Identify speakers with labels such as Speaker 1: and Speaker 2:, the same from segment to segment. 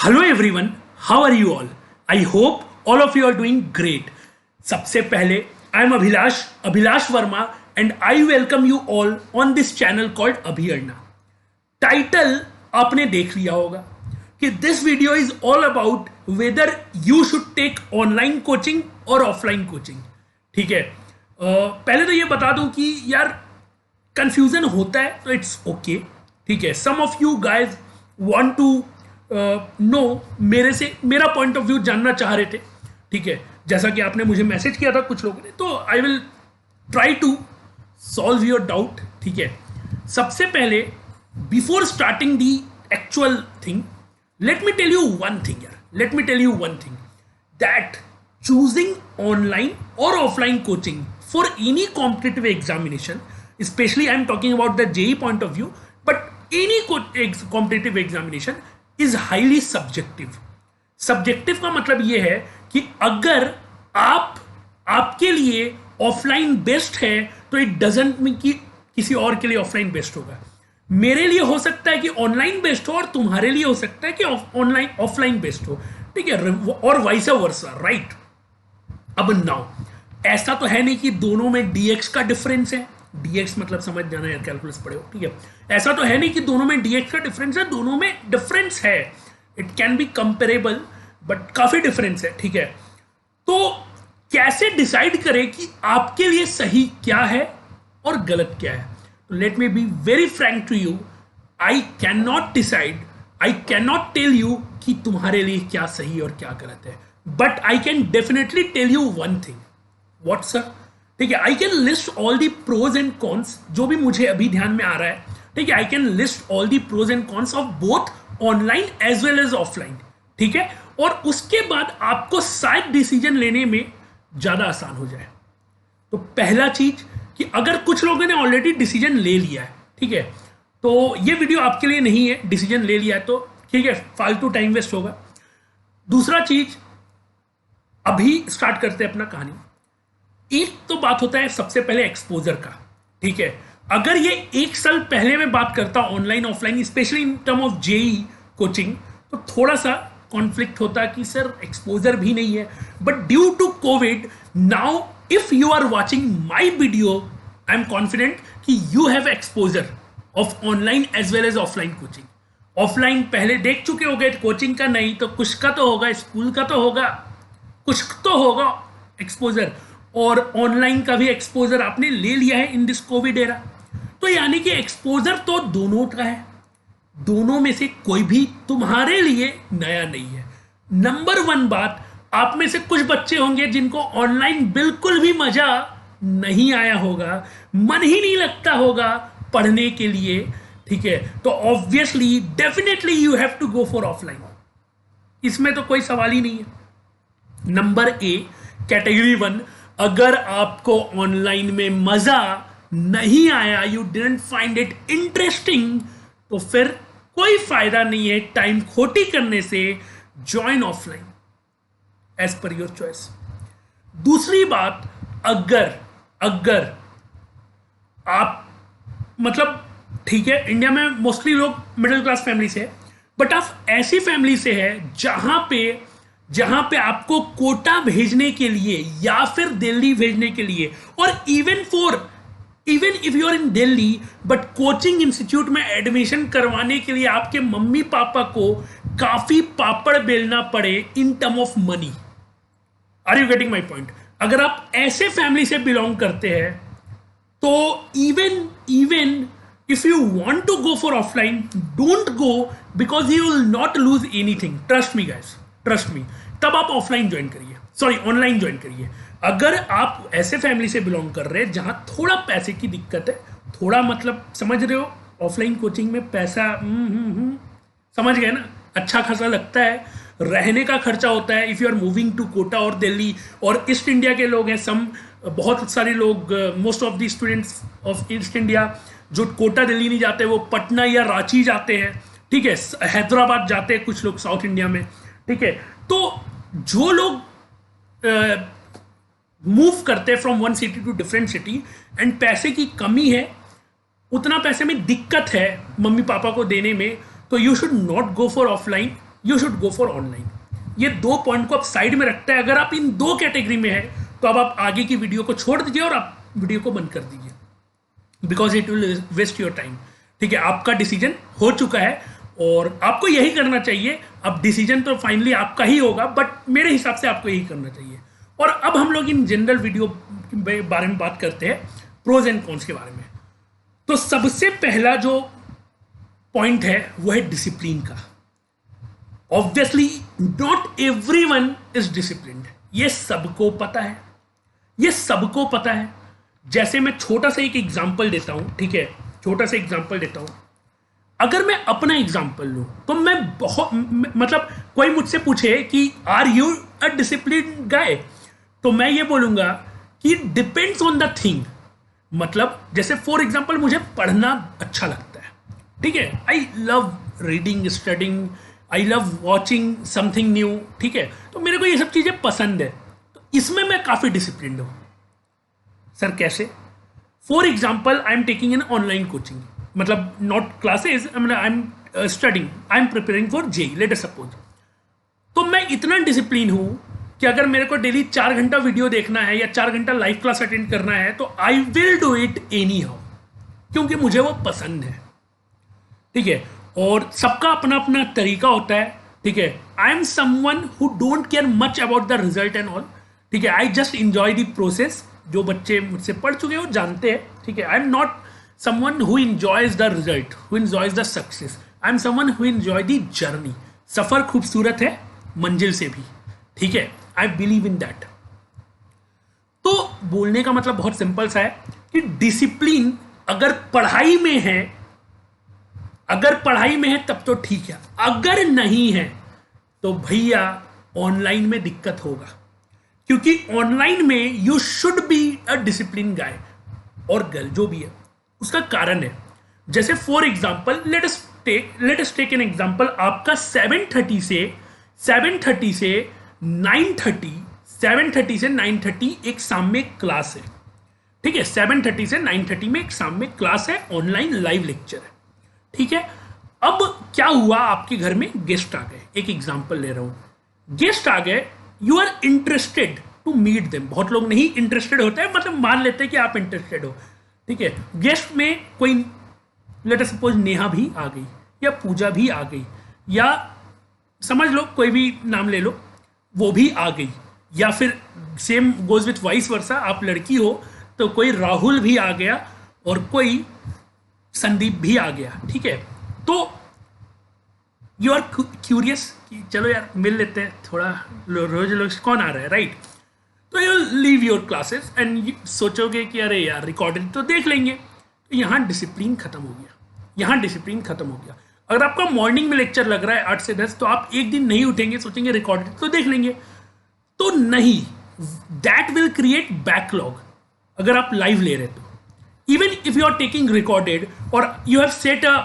Speaker 1: Hello everyone, how are you all? I hope all of you are doing great. सबसे पहले I am Abhilash Verma and I welcome you all on this channel called Abhiarna. Title आपने देख लिया होगा कि this video is all about whether you should take online coaching और offline coaching. ठीक है, पहले तो ये बता दूं कि यार कंफ्यूजन होता है तो इट्स ओके. ठीक है, some of you guys want to know मेरे से मेरा पॉइंट ऑफ व्यू जानना चाह रहे थे. ठीक है, जैसा कि आपने मुझे मैसेज किया था कुछ लोगों ने, तो I will try to solve your doubt. ठीक है, सबसे पहले before starting the actual thing, let me tell you one thing here. Let me tell you one thing, that choosing online or offline coaching for any competitive examination, especially I am talking about the JEE point of view, but any competitive examination is highly subjective. Subjective का मतलब ये है कि अगर आपके लिए offline best है तो इट डजंट मीन कि किसी और के लिए ऑफलाइन बेस्ट होगा. मेरे लिए हो सकता है कि ऑनलाइन बेस्ट हो और तुम्हारे लिए हो सकता है कि ऑनलाइन ऑफलाइन बेस्ट हो. ठीक है, और वाइस वर्सा, राइट? अब नाउ ऐसा तो है नहीं कि दोनों में डीएक्स का डिफरेंस है. डीएक्स मतलब समझ जाना यार, कैलकुलस पढ़े हो. ठीक है, ऐसा तो है नहीं कि दोनों में डीएक्स का डिफरेंस है. दोनों में डिफरेंस है, it can be comparable but काफी डिफरेंस है. ठीक है, तो कैसे डिसाइड करें कि आपके लिए सही क्या है और गलत क्या है? Let me be very frank to you. I cannot decide. I cannot tell you कि तुम्हारे लिए क्या सही और क्या गलत है. But I can definitely tell you one thing. What sir? ठीक है, I can list all the pros and cons जो भी मुझे अभी ध्यान में आ रहा है. ठीक है, I can list all the pros and cons of both online as well as offline. ठीक है, और उसके बाद आपको शायद डिसीजन लेने में ज्यादा आसान हो जाए. तो पहला चीज कि अगर कुछ लोगों ने ऑलरेडी डिसीजन ले लिया है, ठीक है, तो ये वीडियो आपके लिए नहीं है. डिसीजन ले लिया है तो ठीक है, फालतू टाइम वेस्ट होगा. दूसरा चीज, अभी स्टार्ट करते हैं अपना कहानी. एक तो बात होता है सबसे पहले एक्सपोजर का. ठीक है, अगर ये एक साल पहले मैं बात करता online offline, especially in term of JEE coaching, तो थोड़ा सा कॉन्फ्लिक्ट होता कि सर एक्सपोजर भी नहीं है. But due to covid now if you are watching my video, I am confident कि you have exposure of online as well as offline coaching. Offline पहले देख चुके हो गए, कोचिंग का नहीं तो कुछ का तो होगा, स्कूल का तो होगा, कुछ तो होगा एक्सपोजर, और ऑनलाइन का भी एक्सपोजर आपने ले लिया है इन दिस कोविड एरा. तो यानी कि एक्सपोजर तो दोनों का है. दोनों में से कोई भी तुम्हारे लिए नया नहीं है. नंबर वन बात, आप में से कुछ बच्चे होंगे जिनको ऑनलाइन बिल्कुल भी मजा नहीं आया होगा, मन ही नहीं लगता होगा पढ़ने के लिए. ठीक है, तो obviously definitely you have to go for offline. इसमें तो कोई सवाल ही नहीं है. नंबर ए, कैटेगरी वन, अगर आपको ऑनलाइन में मजा नहीं आया, you didn't find it interesting, तो फिर कोई फायदा नहीं है टाइम खोटी करने से. Join offline as per your choice. दूसरी बात, अगर आप मतलब ठीक है, इंडिया में मोस्टली लोग मिडिल क्लास फैमिली से है, बट आप ऐसी फैमिली से है जहां पे आपको कोटा भेजने के लिए या फिर दिल्ली भेजने के लिए, और even if you are in Delhi but coaching institute में एडमिशन करवाने के लिए आपके मम्मी पापा को काफी पापड़ बेलना पड़े in term of money. Are you getting my point? अगर आप ऐसे फैमिली से बिलोंग करते हैं तो even if you want to go for offline, don't go because you will not lose anything. Trust me guys, trust me. तब आप offline join करिए, सॉरी ऑनलाइन ज्वाइन करिए. अगर आप ऐसे फैमिली से बिलोंग कर रहे हैं जहां थोड़ा पैसे की दिक्कत है, थोड़ा मतलब समझ रहे हो, ऑफलाइन कोचिंग में पैसा समझ गए ना, अच्छा खासा लगता है. रहने का खर्चा होता है if you are moving to Kota और दिल्ली, और ईस्ट इंडिया के लोग हैं बहुत सारे लोग, most of the students of east India जो कोटा दिल्ली नहीं जाते, वो पटना या रांची जाते हैं. ठीक है, हैदराबाद जाते हैं कुछ लोग साउथ इंडिया में. ठीक है, तो जो लोग मूव करते हैं from one city to different city and पैसे की कमी है, उतना पैसे में दिक्कत है मम्मी पापा को देने में, तो you should not go for offline. You should go for online. ये दो पॉइंट को आप साइड में रखते हैं। अगर आप इन दो कैटेगरी में है तो अब आप आगे की वीडियो को छोड़ दीजिए और आप वीडियो को बंद कर दीजिए, because it will waste your time. ठीक है, आपका डिसीजन हो चुका है और आपको यही करना चाहिए। अब डिसीजन तो फाइनली आपका ही होगा, बट मेरे हिसाब से आपको यही करना चाहिए। और अब हम लोग इन जनरल वीडियो के बारे में बात करते हैं, प्रोज एंड कॉन्स के बारे में। तो सबसे पहला जो पॉइंट है वो है डिसिप्लिन का। Obviously not everyone is disciplined, ये सबको पता है, ये सबको पता है। जैसे मैं छोटा सा एक एग्जांपल देता हूं, ठीक है, छोटा सा एग्जांपल देता हूं। अगर मैं अपना एग्जांपल लूं तो मैं बहुत मतलब कोई मुझसे पूछे कि आर यू अ डिसिप्लिन गाय, तो मैं ये बोलूंगा कि डिपेंड्स ऑन द थिंग। मतलब जैसे फॉर एग्जांपल मुझे पढ़ना अच्छा लगता है, ठीक है, I love reading, studying, I love watching something new, ठीक है, तो मेरे को ये सब चीजें पसंद है, तो इसमें मैं काफी डिसिप्लिन्ड हूं। सर कैसे? For example I am taking an online coaching, मतलब not classes, I am studying, I am preparing for JEE, let us suppose. तो मैं इतना डिसिप्लिन हूं कि अगर मेरे को डेली 4 घंटा वीडियो देखना है या 4 घंटा लाइव क्लास अटेंड करना है तो I will do it any how, क्योंकि मुझे वो पसंद है। ठीक है, और सबका अपना अपना तरीका होता है। ठीक है, I am someone who don't care much about the result and all. ठीक है, I just enjoy the process. जो बच्चे मुझसे पढ़ चुके हैं वो जानते हैं। ठीक है, I am not someone who enjoys the result, who enjoys the success, I am someone who enjoy the journey. सफर खूबसूरत है मंजिल से भी। ठीक है, आई बिलीव इन दैट। तो बोलने का मतलब बहुत सिंपल सा है कि डिसिप्लिन अगर पढ़ाई में है, अगर पढ़ाई में है तब तो ठीक है, अगर नहीं है तो भैया ऑनलाइन में दिक्कत होगा, क्योंकि ऑनलाइन में you should be a discipline guy और गर्ल, जो भी है उसका कारण है। जैसे for example let us take an example, आपका 7:30 से 9:30 एक शाम में क्लास है। ठीक है, 7:30 से 9:30 में एक शाम में क्लास है, ऑनलाइन लाइव लेक्चर है। ठीक है, अब क्या हुआ, आपके घर में गेस्ट आ गए, एक एग्जांपल ले रहा हूं, गेस्ट आ गए, you are interested to meet them. बहुत लोग नहीं इंटरेस्टेड होते हैं, मतलब मान लेते हैं कि आप इंटरेस्टेड हो। ठीक है, गेस्ट में कोई लेट अस सपोज नेहा भी आ गई या पूजा भी आ गई, या समझ लो कोई भी नाम ले लो, वो भी आ गई, या फिर same goes with vice versa, आप लड़की हो तो कोई राहुल भी आ गया और कोई संदीप भी आ गया। ठीक है, तो यू आर क्यूरियस कि चलो यार मिल लेते हैं थोड़ा, रोज रोज कौन आ रहा है, राइट? तो you leave your classes and सोचोगे कि अरे यार रिकॉर्डेड तो देख लेंगे। तो यहाँ डिसिप्लिन खत्म हो गया, यहाँ डिसिप्लिन खत्म हो गया। अगर आपका मॉर्निंग में लेक्चर लग रहा है 8 से 10, तो आप एक दिन नहीं उठेंगे, सोचेंगे रिकॉर्डेड तो देख लेंगे, तो नहीं, दैट विल क्रिएट बैकलॉग। अगर आप लाइव ले रहे तो even if you are taking recorded और you have set a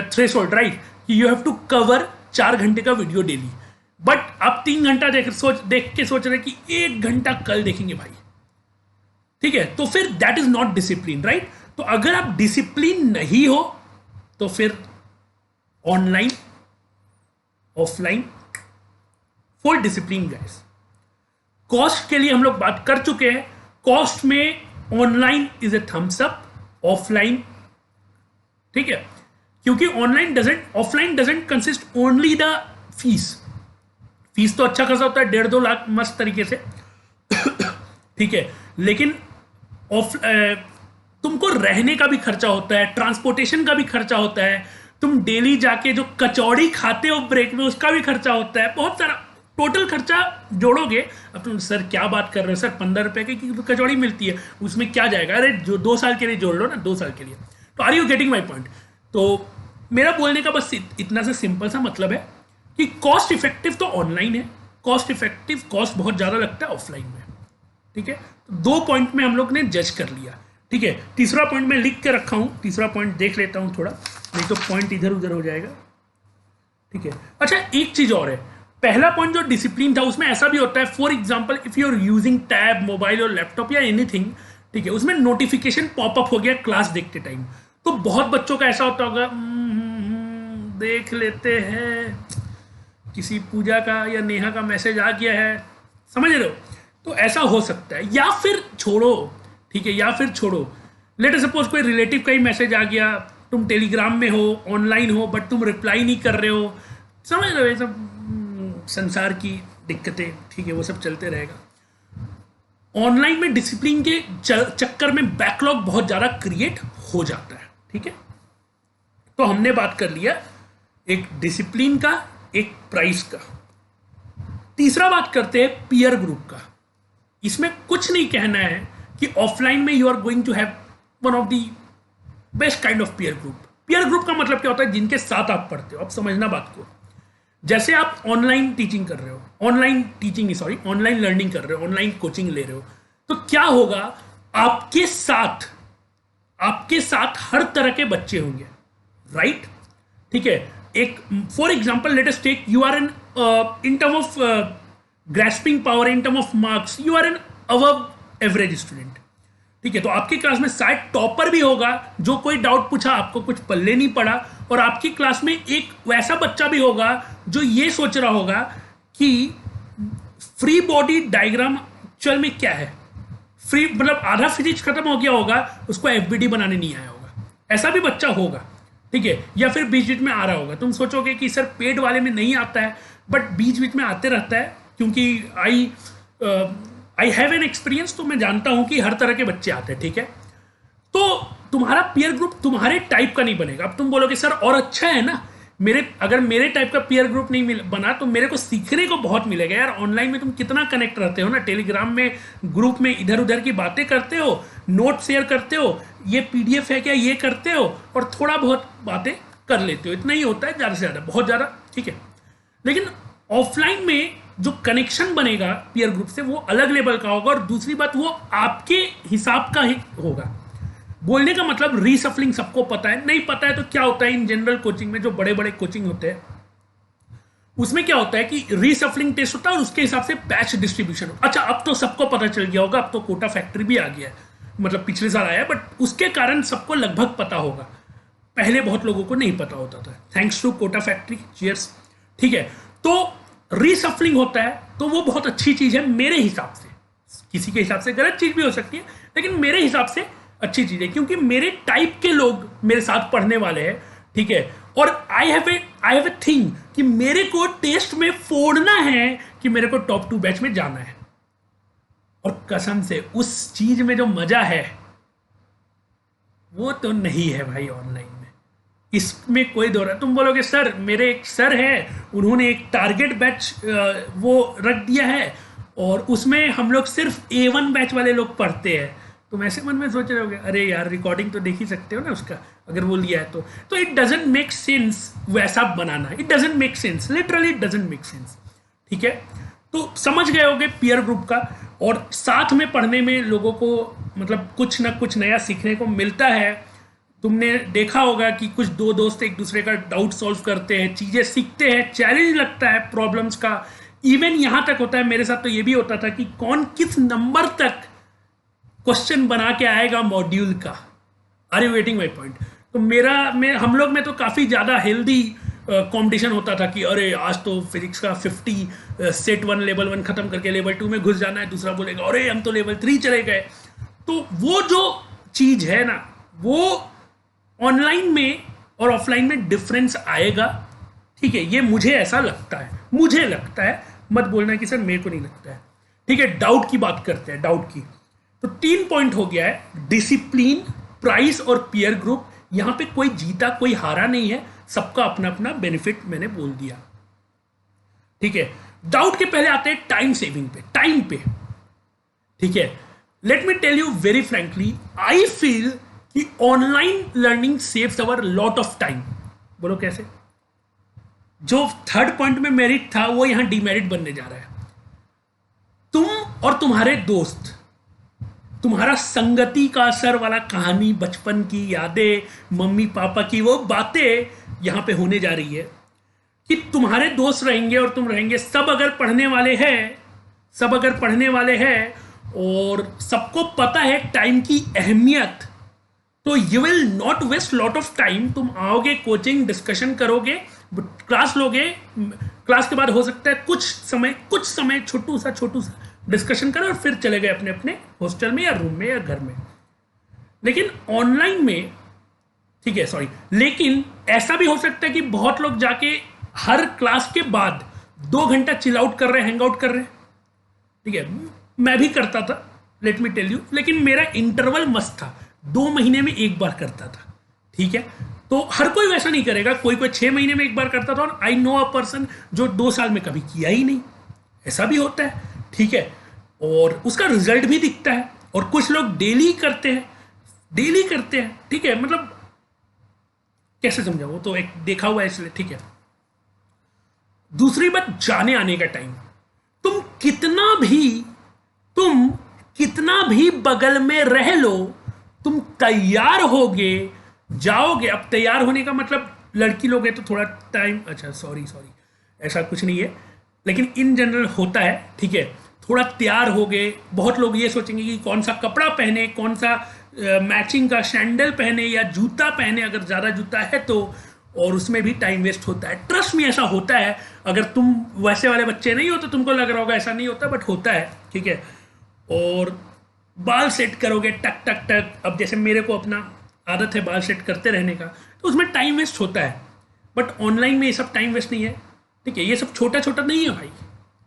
Speaker 1: threshold, right, you have to cover 4 घंटे का वीडियो डेली, बट आप 3 घंटा देख के सोच रहे कि 1 घंटा कल देखेंगे भाई। ठीक है, तो फिर that is not discipline, right? तो अगर आप डिसिप्लिन नहीं हो तो फिर online offline full discipline guys. Cost के लिए हम लोग बात कर चुके हैं, कॉस्ट में online is a thumbs up, offline, ठीक है, क्योंकि offline doesn't consist only the fees तो अच्छा खासा होता है, 1.5-2 लाख मस्त तरीके से ठीक है, लेकिन तुमको रहने का भी खर्चा होता है, ट्रांसपोर्टेशन का भी खर्चा होता है, तुम डेली जाके जो कचौड़ी खाते हो ब्रेक में उसका भी खर्चा होता है, बहुत सारा टोटल खर्चा जोड़ोगे। अब तुम सर क्या बात कर रहे हो सर, 15 रुपए की कचौड़ी मिलती है, उसमें क्या जाएगा? अरे जो 2 साल के लिए जोड़ लो ना, 2 साल के लिए। तो are you getting my point? तो मेरा बोलने का बस इतना सा सिंपल सा मतलब है कि कॉस्ट इफेक्टिव तो ऑनलाइन है, कॉस्ट इफेक्टिव कॉस्ट बहुत ज़्यादा लगता है ऑफलाइन में। ठीक है, तो 2 पॉइंट में हम लोग ने जज कर लिया। ठीक है, तीसरा पॉइंट मैं लिख के रखा हूँ, तीसरा पॉइंट देख लेता हूँ थोड़ा, नहीं तो पॉइंट इधर उधर हो जाएगा। ठीक है, अच्छा एक चीज़ और है, पहला पॉइंट जो डिसिप्लिन था उसमें ऐसा भी होता है, for example if you are using tab, mobile और लैपटॉप या एनीथिंग, ठीक है, उसमें नोटिफिकेशन पॉपअप हो गया क्लास देखते टाइम, तो बहुत बच्चों का ऐसा होता होगा देख लेते हैं, किसी पूजा का या नेहा का मैसेज आ गया है, समझ रहे हो? तो ऐसा हो सकता है। या फिर छोड़ो, ठीक है, या फिर छोड़ो, लेट सपोज कोई रिलेटिव का ही मैसेज आ गया, तुम टेलीग्राम में हो, ऑनलाइन हो, बट तुम रिप्लाई नहीं कर रहे हो, समझ रहे हो? ये सब संसार की दिक्कतें, ठीक है, वो सब चलते रहेगा। ऑनलाइन में डिसिप्लिन के चक्कर में बैकलॉग बहुत ज़्यादा क्रिएट हो जाता है, ठीक है। तो हमने बात कर लिया एक डिसिप्लिन का, एक प्राइस का। तीसरा बात करते हैं पीयर ग्रुप का। इसमें कुछ नहीं कहना है कि ऑफलाइन में you are going to have one of the best kind of peer group. Peer group का मतलब क्या होता है? जिनके साथ आप पढ़ते हो। आप समझना बात को। जैसे आप ऑनलाइन टीचिंग कर रहे हो, ऑनलाइन लर्निंग कर रहे हो, ऑनलाइन कोचिंग ले रहे हो, तो क्या होगा? आपके साथ हर तरह के बच्चे होंगे, राइट? ठीक है। एक for example let us take, you are in term of grasping power, in term of marks, you are an above average student, ठीक है। तो आपकी क्लास में शायद टॉपर भी होगा, जो कोई डाउट पूछा आपको कुछ पल्ले नहीं पड़ा, और आपकी क्लास में एक वैसा बच्चा भी होगा जो ये सोच रहा होगा कि फ्री बॉडी डायग्राम एक्चुअल में क्या है। फ्री मतलब आधा फिजिक्स खत्म हो गया होगा, उसको एफबीडी बनाने नहीं आया होगा, ऐसा भी बच्चा होगा, ठीक है। या फिर बीच बीच में आ रहा होगा, तुम सोचोगे कि सर पेड वाले में नहीं आता है, बट बीच बीच में आते रहता है, क्योंकि आई हैव एन एक्सपीरियंस, तो मैं जानता हूं कि हर तरह के बच्चे आते हैं, ठीक है। तो तुम्हारा पीयर ग्रुप तुम्हारे टाइप का नहीं बनेगा। अब तुम बोलोगे सर और अच्छा है ना, अगर मेरे टाइप का पीयर ग्रुप नहीं बना तो मेरे को सीखने को बहुत मिलेगा यार। ऑनलाइन में तुम कितना कनेक्ट रहते हो ना, टेलीग्राम में ग्रुप में इधर उधर की बातें करते हो, नोट शेयर करते हो, ये पीडीएफ है क्या, ये करते हो, और थोड़ा बहुत बातें कर लेते हो, इतना ही होता है, ज़्यादा से ज़्यादा, बहुत ज़्यादा, ठीक है। लेकिन ऑफलाइन में जो कनेक्शन बनेगा पीयर ग्रुप से वो अलग लेवल का होगा, और दूसरी बात वो आपके हिसाब का ही होगा। बोलने का मतलब रीसफलिंग सबको पता है, नहीं पता है तो क्या होता है इन जनरल कोचिंग में, जो बड़े बड़े कोचिंग होते हैं उसमें क्या होता है कि रीसफलिंग टेस्ट होता है और उसके हिसाब से बैच डिस्ट्रीब्यूशन होता है। अच्छा, अब तो सबको पता चल गया होगा, अब तो कोटा फैक्ट्री भी आ गया है, मतलब पिछले साल आया है, बट उसके कारण सबको लगभग पता होगा, पहले बहुत लोगों को नहीं पता होता था। Thanks to Kota factory, cheers, ठीक है। तो रीसफलिंग होता है तो वो बहुत अच्छी चीज है मेरे हिसाब से, किसी के हिसाब से गलत चीज भी हो सकती है, लेकिन मेरे हिसाब से अच्छी चीज है, क्योंकि मेरे टाइप के लोग मेरे साथ पढ़ने वाले हैं, ठीक है। और आई हैव ए थिंग कि मेरे को टेस्ट में फोड़ना है, कि मेरे को टॉप 2 बैच में जाना है, और कसम से उस चीज में जो मजा है वो तो नहीं है भाई ऑनलाइन में। इसमें कोई दो रहा, तुम बोलोगे सर मेरे एक सर है, उन्होंने एक टारगेट बैच वो रख दिया है, और उसमें हम लोग सिर्फ A1 बैच वाले लोग पढ़ते हैं। तुम ऐसे मन में सोच रहे होगे, अरे यार रिकॉर्डिंग तो देख ही सकते हो ना उसका, अगर वो लिया है तो इट डजंट मेक सेंस वैसा बनाना, it doesn't make sense, literally it doesn't make sense, ठीक है। तो समझ गए होगे पीयर ग्रुप का, और साथ में पढ़ने में लोगों को मतलब कुछ ना कुछ नया सीखने को मिलता है। तुमने देखा होगा कि कुछ दो दोस्त एक दूसरे का डाउट सॉल्व करते हैं, चीजें सीखते हैं, चैलेंज लगता है प्रॉब्लम्स का। इवन यहां तक होता है, मेरे साथ तो ये भी होता था कि कौन किस नंबर तक क्वेश्चन बना के आएगा मॉड्यूल का। Are you waiting my point? तो हम लोग में तो काफी ज्यादा हेल्दी कंपटीशन होता था कि अरे आज तो फिजिक्स का 50 सेट 1 लेवल 1 खत्म करके लेवल 2 में घुस जाना है, दूसरा बोलेगा अरे हम तो लेवल 3 चले गए। तो वो जो चीज है ना, वो ऑनलाइन में और ऑफलाइन में डिफरेंस आएगा, ठीक है। ये मुझे ऐसा लगता है, मत बोलना कि सर मेरे को नहीं लगता है, ठीक है। डाउट की बात करते हैं, डाउट की। तो 3 पॉइंट हो गया है, डिसिप्लिन, प्राइस और पीयर ग्रुप। यहां पे कोई जीता कोई हारा नहीं है, सबका अपना अपना बेनिफिट मैंने बोल दिया, ठीक है। डाउट के पहले आते हैं टाइम सेविंग पे, टाइम पे, ठीक है। Let me tell you very frankly, I feel कि online learning saves our lot of time. बोलो कैसे? जो थर्ड पॉइंट में मेरिट था वो यहां डीमेरिट बनने जा रहा है। तुम और तुम्हारे दोस्त, तुम्हारा संगति का असर वाला कहानी, बचपन की यादें, मम्मी पापा की वो बातें यहां पे होने जा रही है कि तुम्हारे दोस्त रहेंगे और तुम रहेंगे, सब अगर पढ़ने वाले हैं और सबको पता है टाइम की अहमियत, तो you will not waste lot of time. तुम आओगे, कोचिंग डिस्कशन करोगे, क्लास लोगे, क्लास के बाद हो सकता है कुछ समय छोटू सा डिस्कशन करें और फिर चले गए अपने अपने हॉस्टल में या रूम में या घर में। लेकिन ऑनलाइन में, ठीक है, सॉरी, लेकिन ऐसा भी हो सकता है कि बहुत लोग जाके हर क्लास के बाद 2 घंटा चिल आउट कर रहे हैं, हैंग आउट कर रहे हैं। ठीक है, मैं भी करता था, लेट मी टेल यू, लेकिन मेरा इंटरवल मस्त था, 2 महीने में एक बार करता था। ठीक है, तो हर कोई वैसा नहीं करेगा, कोई 6 महीने में एक बार करता था। और आई नो अ पर्सन जो 2 साल में कभी किया ही नहीं, ऐसा भी होता है। ठीक है, और उसका रिजल्ट भी दिखता है। और कुछ लोग डेली करते हैं। ठीक है, मतलब कैसे समझाऊं, वो तो एक देखा हुआ है इसलिए। ठीक है, दूसरी बात, जाने आने का टाइम। तुम कितना भी बगल में रह लो, तुम तैयार होगे, जाओगे। अब तैयार होने का मतलब लड़की लोग हैं तो थोड़ा टाइम, अच्छा सॉरी ऐसा कुछ नहीं है, लेकिन इन जनरल होता है। ठीक है, थोड़ा तैयार होगे। बहुत लोग ये सोचेंगे कि कौन सा कपड़ा पहने, कौन सा मैचिंग का सैंडल पहने या जूता पहने, अगर ज़्यादा जूता है तो। और उसमें भी टाइम वेस्ट होता है। ट्रस्ट में ऐसा होता है। अगर तुम वैसे वाले बच्चे नहीं हो तो तुमको लग रहा होगा ऐसा नहीं होता, बट होता है। ठीक है, और बाल सेट करोगे टक टक टक। अब जैसे मेरे को अपना आदत है बाल सेट करते रहने का, तो उसमें टाइम वेस्ट होता है। बट ऑनलाइन में ये सब टाइम वेस्ट नहीं है। ठीक है, ये सब छोटा छोटा नहीं है भाई,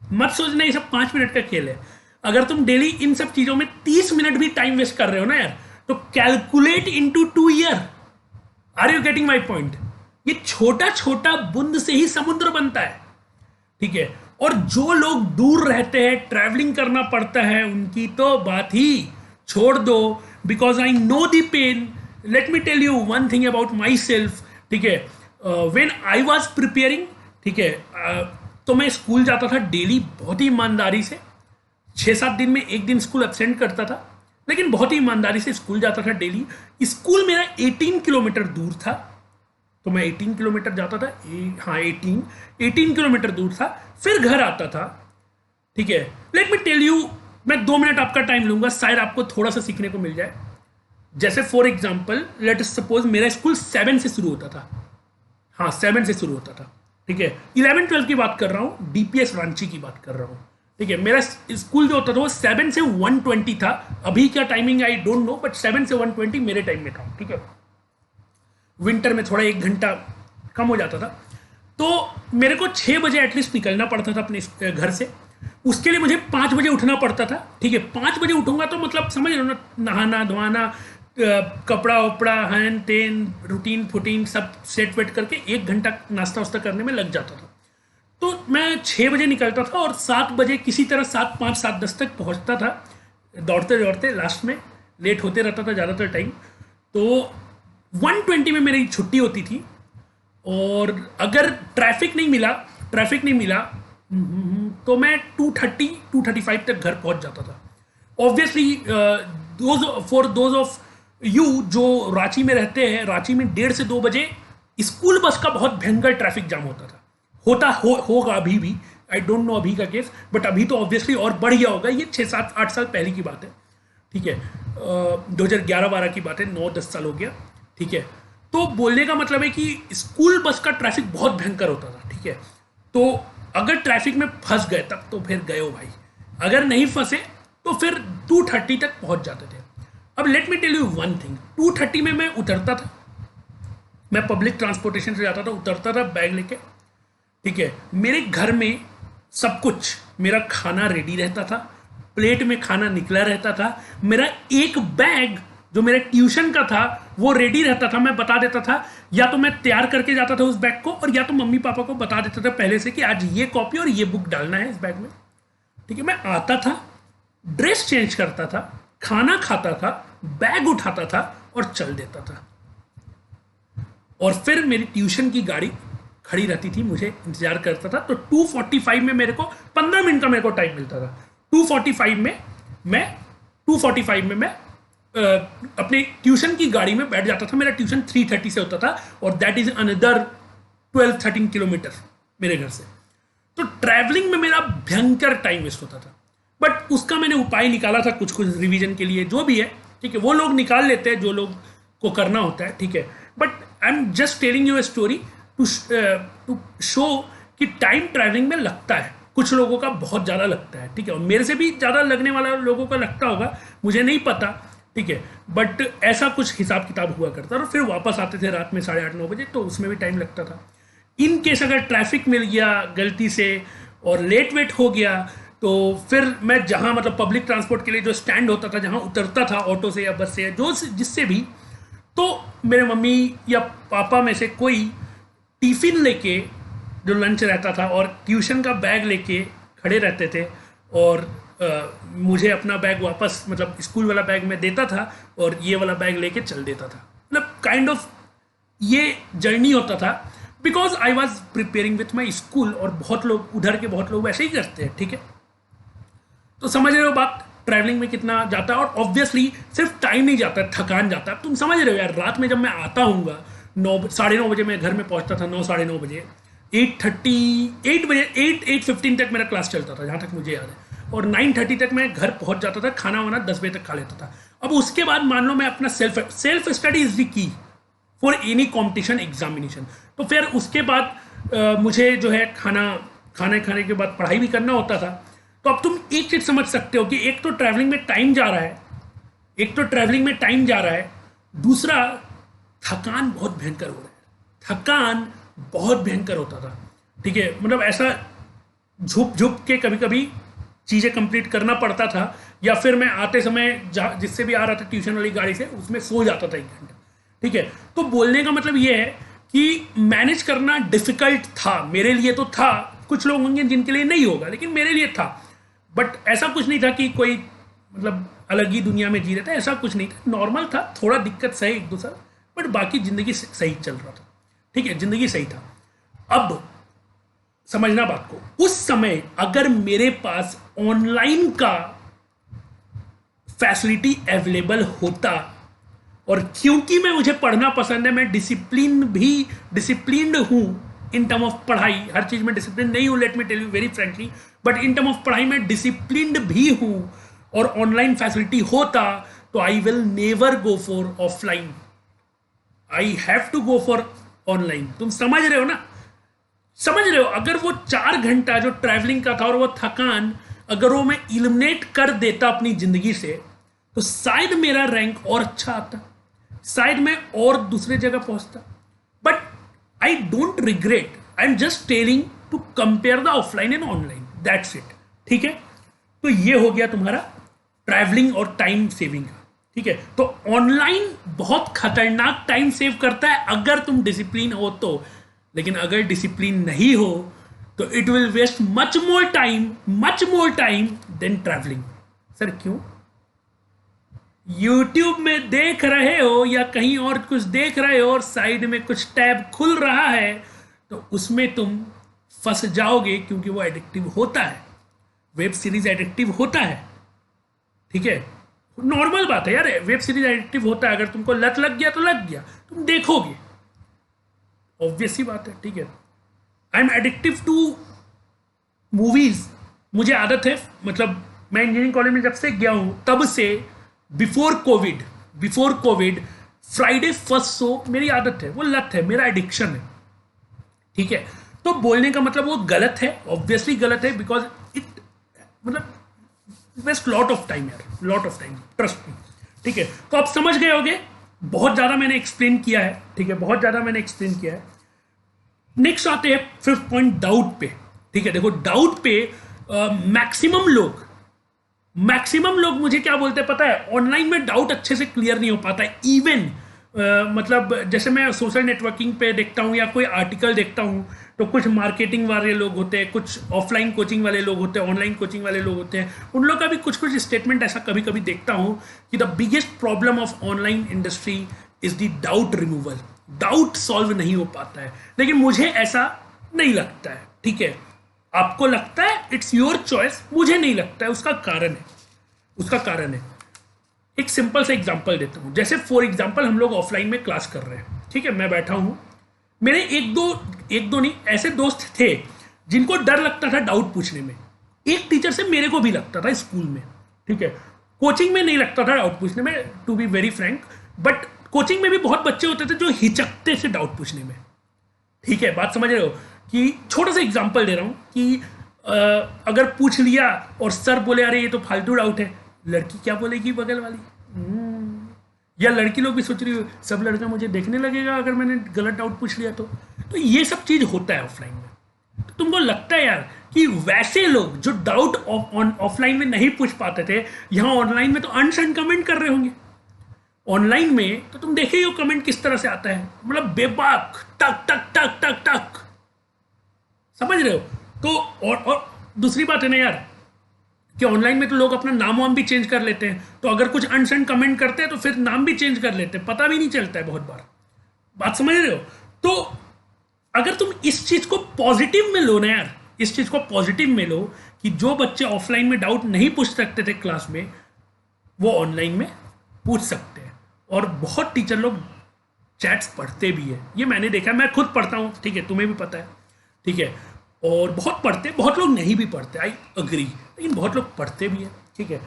Speaker 1: मत सोचना ये सब 5 मिनट का खेल है। अगर तुम डेली इन सब चीज़ों में 30 मिनट भी टाइम वेस्ट कर रहे हो ना यार, तो calculate into 2 year. Are you getting my point? ये छोटा छोटा बूंद से ही समुद्र बनता है। ठीक है, और जो लोग दूर रहते हैं, ट्रैवलिंग करना पड़ता है, उनकी तो बात ही छोड़ दो। Because I know the pain. Let me tell you one thing about myself. ठीक है, वेन आई वॉज प्रिपेयरिंग, ठीक है, तो मैं स्कूल जाता था डेली बहुत ही ईमानदारी से। 6-7 दिन में एक दिन स्कूल एब्सेंट करता था, लेकिन बहुत ही ईमानदारी से स्कूल जाता था डेली। स्कूल मेरा 18 किलोमीटर दूर था, तो मैं 18 किलोमीटर जाता था। हाँ, 18 किलोमीटर दूर था। फिर घर आता था। ठीक है, लेट मी टेल यू, मैं 2 मिनट आपका टाइम लूंगा, शायद आपको थोड़ा सा सीखने को मिल जाए। जैसे for example, let us suppose मेरा स्कूल 7 से शुरू होता था। हाँ, 7 से शुरू होता था। ठीक है, 11-12 की बात कर रहा हूँ, डीपीएस रांची की बात कर रहा हूँ। ठीक है, मेरा स्कूल जो होता था वो 7 से 120 था। अभी क्या timing I don't know, but 7 से 120 मेरे टाइम में था। ठीक है, विंटर में थोड़ा 1 घंटा कम हो जाता था। तो मेरे को 6 बजे एटलीस्ट निकलना पड़ता था अपने घर से। उसके लिए मुझे 5 बजे उठना पड़ता था। ठीक है, 5 बजे उठूंगा तो मतलब समझ रहे हो ना, नहाना धोना, कपड़ा वपड़ा, हैन तेन, रूटीन फुटीन सब सेट वेट करके 1 घंटा नाश्ता वास्ता करने में लग जाता था। तो मैं 6 बजे निकलता था और 7 बजे किसी तरह 7:05, 7:10 तक पहुंचता था, दौड़ते दौड़ते। लास्ट में लेट होते रहता था ज़्यादातर टाइम। तो 120 में मेरी छुट्टी होती थी। और अगर ट्रैफिक नहीं मिला तो मैं 2:30-2:35 तक घर पहुंच जाता था। Obviously for those of you जो रांची में रहते हैं, रांची में 1:30 से 2 बजे स्कूल बस का बहुत भयंकर ट्रैफिक जाम होता था। होगा अभी भी, आई डोंट नो अभी का केस, बट अभी तो ऑब्वियसली और बढ़ गया होगा। ये 6-7-8 साल पहले की बात है। ठीक है, 2011-12 की बात है, 9-10 साल हो गया। ठीक है, तो बोलने का मतलब है कि स्कूल बस का ट्रैफिक बहुत भयंकर होता था। ठीक है, तो अगर ट्रैफिक में फंस गए तब तो फिर गए हो भाई, अगर नहीं फंसे तो फिर 2:30 तक पहुंच जाते थे। अब let me tell you one thing, 2:30 में मैं उतरता था, मैं पब्लिक ट्रांसपोर्टेशन से जाता था, उतरता था बैग लेके। ठीक है, मेरे घर में सब कुछ, मेरा खाना रेडी रहता था, प्लेट में खाना निकला रहता था। मेरा एक बैग जो मेरे ट्यूशन का था वो रेडी रहता था। मैं बता देता था, या तो मैं तैयार करके जाता था उस बैग को, और या तो मम्मी पापा को बता देता था पहले से कि आज ये कॉपी और ये बुक डालना है इस बैग में। ठीक है, मैं आता था, ड्रेस चेंज करता था, खाना खाता था, बैग उठाता था और चल देता था। और फिर मेरी ट्यूशन की गाड़ी खड़ी रहती थी, मुझे इंतजार करता था। तो 2:45 में मेरे को 15 मिनट का मेरे को टाइम मिलता था। 2:45 में मैं अपने ट्यूशन की गाड़ी में बैठ जाता था। मेरा ट्यूशन 3:30 से होता था और दैट इज अनदर 12-13 किलोमीटर मेरे घर से। तो ट्रैवलिंग में मेरा भयंकर टाइम वेस्ट होता था, बट उसका मैंने उपाय निकाला था कुछ रिवीजन के लिए, जो भी है। ठीक है, वो लोग निकाल लेते हैं जो लोग को करना होता है। ठीक है, but I am just telling you a story to show कि टाइम ट्रैवलिंग में लगता है, कुछ लोगों का बहुत ज़्यादा लगता है, ठीक है, और मेरे से भी ज़्यादा लगने वाला लोगों का लगता होगा, मुझे नहीं पता, ठीक है, बट ऐसा कुछ हिसाब किताब हुआ करता, और फिर वापस आते थे रात में 8:30-9 बजे, तो उसमें भी टाइम लगता था। इन केस अगर ट्रैफिक मिल गया गलती से और लेट वेट हो गया, तो फिर मैं जहाँ मतलब पब्लिक ट्रांसपोर्ट के लिए जो स्टैंड होता था, जहाँ उतरता था ऑटो से या बस से या जो जिससे भी, तो मेरे मम्मी या पापा में से कोई टिफ़िन लेके, जो लंच रहता था, और ट्यूशन का बैग लेके खड़े रहते थे, और मुझे अपना बैग वापस मतलब स्कूल वाला बैग में देता था और ये वाला बैग लेके चल देता था। मतलब काइंड ऑफ ये जर्नी होता था, because I was preparing with my school, और बहुत लोग उधर के बहुत लोग वैसे ही करते हैं, ठीक है। तो समझ रहे हो बात, ट्रैवलिंग में कितना जाता है, और ऑब्वियसली सिर्फ टाइम नहीं जाता है, थकान जाता है। तुम समझ रहे हो यार, रात में जब मैं आता हूँ 9-9:30 बजे मैं घर में पहुँचता था, 9-9:30 बजे, 8:30 बजे 8:15 तक मेरा क्लास चलता था जहाँ तक मुझे याद है, और 9:30 तक मैं घर पहुँच जाता था, खाना वाना 10 बजे तक खा लेता था। अब उसके बाद मान लो मैं अपना self study is the key for any competition examination, तो फिर उसके बाद मुझे जो है खाने के बाद पढ़ाई भी करना होता था। तो अब तुम एक चीज समझ सकते हो कि एक तो ट्रैवलिंग में टाइम जा रहा है, दूसरा थकान बहुत भयंकर हो रहा है, थकान बहुत भयंकर होता था, ठीक है, मतलब ऐसा झुक के कभी कभी चीज़ें कंप्लीट करना पड़ता था, या फिर मैं आते समय जिससे भी आ रहा था ट्यूशन वाली गाड़ी से, उसमें सो जाता था 1 घंटा, ठीक है। तो बोलने का मतलब ये है कि मैनेज करना डिफिकल्ट था, मेरे लिए तो था, कुछ लोग होंगे जिनके लिए नहीं होगा, लेकिन मेरे लिए था। बट ऐसा कुछ नहीं था कि कोई मतलब अलग ही दुनिया में जी रहे थे, ऐसा कुछ नहीं था, नॉर्मल था, थोड़ा दिक्कत सही एक दूसरा, बट बाकी जिंदगी सही चल रहा था, ठीक है, जिंदगी सही था। अब समझना बात को, उस समय अगर मेरे पास ऑनलाइन का फैसिलिटी अवेलेबल होता, और क्योंकि मुझे पढ़ना पसंद है, मैं डिसिप्लिन्ड हूं इन टर्म ऑफ पढ़ाई, हर चीज में डिसिप्लिन नहीं हूं, let me tell you very frankly, but in term of पढ़ाई में डिसिप्लिन्ड भी हूं, और ऑनलाइन फैसिलिटी होता, तो I will never go for offline, I have to go for online. तुम समझ रहे हो ना, समझ रहे हो, अगर वो 4 घंटा जो ट्रैवलिंग का था और वो थकान अगर वो मैं इलिमिनेट कर देता अपनी जिंदगी से, तो शायद मेरा रैंक और अच्छा आता, शायद मैं और दूसरे जगह पहुंचता। But I don't regret, I am just telling to compare the offline and online, that's it, ठीक है। तो ये हो गया तुम्हारा ट्रैवलिंग और टाइम सेविंग का, ठीक है। तो ऑनलाइन बहुत खतरनाक टाइम सेव करता है अगर तुम डिसिप्लिन हो तो, लेकिन अगर डिसिप्लिन नहीं हो तो it will waste much more time than travelling. Sir क्यों? यूट्यूब में देख रहे हो या कहीं और कुछ देख रहे हो और साइड में कुछ टैब खुल रहा है, तो उसमें तुम फंस जाओगे, क्योंकि वो एडिक्टिव होता है, वेब सीरीज एडिक्टिव होता है, ठीक है, नॉर्मल बात है यार, वेब सीरीज एडिक्टिव होता है, अगर तुमको लत लग गया तो लग गया, तुम देखोगे, ऑब्वियस ही बात है, ठीक है। I am addictive to movies, मुझे आदत है, मतलब मैं इंजीनियरिंग कॉलेज में जब से गया हूं तब से, before Covid Friday first show मेरी आदत है, वो लत है, मेरा एडिक्शन है, ठीक है। तो बोलने का मतलब वो गलत है, ऑब्वियसली गलत है, बिकॉज इट मतलब वेस्ट लॉट ऑफ टाइम यार, lot of time, trust me, ठीक है। तो आप समझ गए होगे, बहुत ज्यादा मैंने एक्सप्लेन किया है, ठीक है, बहुत ज्यादा मैंने एक्सप्लेन किया है। नेक्स्ट आते हैं 5th पॉइंट, डाउट पे, ठीक है। देखो डाउट पे मैक्सिमम लोग मुझे क्या बोलते हैं पता है, ऑनलाइन में डाउट अच्छे से क्लियर नहीं हो पाता है, इवन मतलब जैसे मैं सोशल नेटवर्किंग पे देखता हूँ या कोई आर्टिकल देखता हूँ, तो कुछ मार्केटिंग वाले लोग होते हैं, कुछ ऑफलाइन कोचिंग वाले लोग होते हैं, ऑनलाइन कोचिंग वाले लोग होते हैं, उन लोग का भी कुछ स्टेटमेंट ऐसा कभी कभी देखता हूँ कि the biggest problem of online industry is the doubt removal, doubt solve नहीं हो पाता है। लेकिन मुझे ऐसा नहीं लगता है, ठीक है, आपको लगता है, इट्स योर चॉइस, मुझे नहीं लगता है, उसका कारण है एक सिंपल सा एग्जांपल देता हूं। जैसे फॉर एग्जांपल हम लोग ऑफलाइन में क्लास कर रहे हैं, ठीक है, मैं बैठा हूं, मेरे एक दो नहीं ऐसे दोस्त थे जिनको डर लगता था डाउट पूछने में, एक टीचर से मेरे को भी लगता था स्कूल में, ठीक है, कोचिंग में नहीं लगता था डाउट पूछने में, to be very frank, but coaching में भी बहुत बच्चे होते थे जो हिचकते थे डाउट पूछने में, ठीक है, बात समझ रहे हो। कि छोटा सा एग्जांपल दे रहा हूँ कि अगर पूछ लिया और सर बोले अरे ये तो फालतू डाउट है, लड़की क्या बोलेगी बगल वाली? या लड़की लोग भी सोच रही हो सब लड़का मुझे देखने लगेगा अगर मैंने गलत डाउट पूछ लिया तो ये सब चीज होता है ऑफलाइन में। तो तुमको लगता है यार कि वैसे लोग जो डाउट ऑफलाइन में नहीं पूछ पाते थे, यहाँ ऑनलाइन में तो अनसेंड कमेंट कर रहे होंगे। ऑनलाइन में तो तुम देखे ही हो कमेंट किस तरह से आता है, मतलब बेबाक, टक टक टक टक टक, समझ रहे हो? तो और दूसरी बात है ना यार कि ऑनलाइन में तो लोग अपना नाम वाम भी चेंज कर लेते हैं, तो अगर कुछ अनसेंड कमेंट करते हैं तो फिर नाम भी चेंज कर लेते हैं, पता भी नहीं चलता है बहुत बार। बात समझ रहे हो? तो अगर तुम इस चीज को पॉजिटिव में लो ना यार, इस चीज को पॉजिटिव में लो कि जो बच्चे ऑफलाइन में डाउट नहीं पूछ सकते थे क्लास में, वो ऑनलाइन में पूछ सकते हैं। और बहुत टीचर लोग चैट्स पढ़ते भी है, ये मैंने देखा, मैं खुद पढ़ता हूँ, ठीक है, तुम्हें भी पता है, ठीक है, और बहुत पढ़ते, बहुत लोग नहीं भी पढ़ते, आई अग्री, लेकिन बहुत लोग पढ़ते भी है, ठीक है।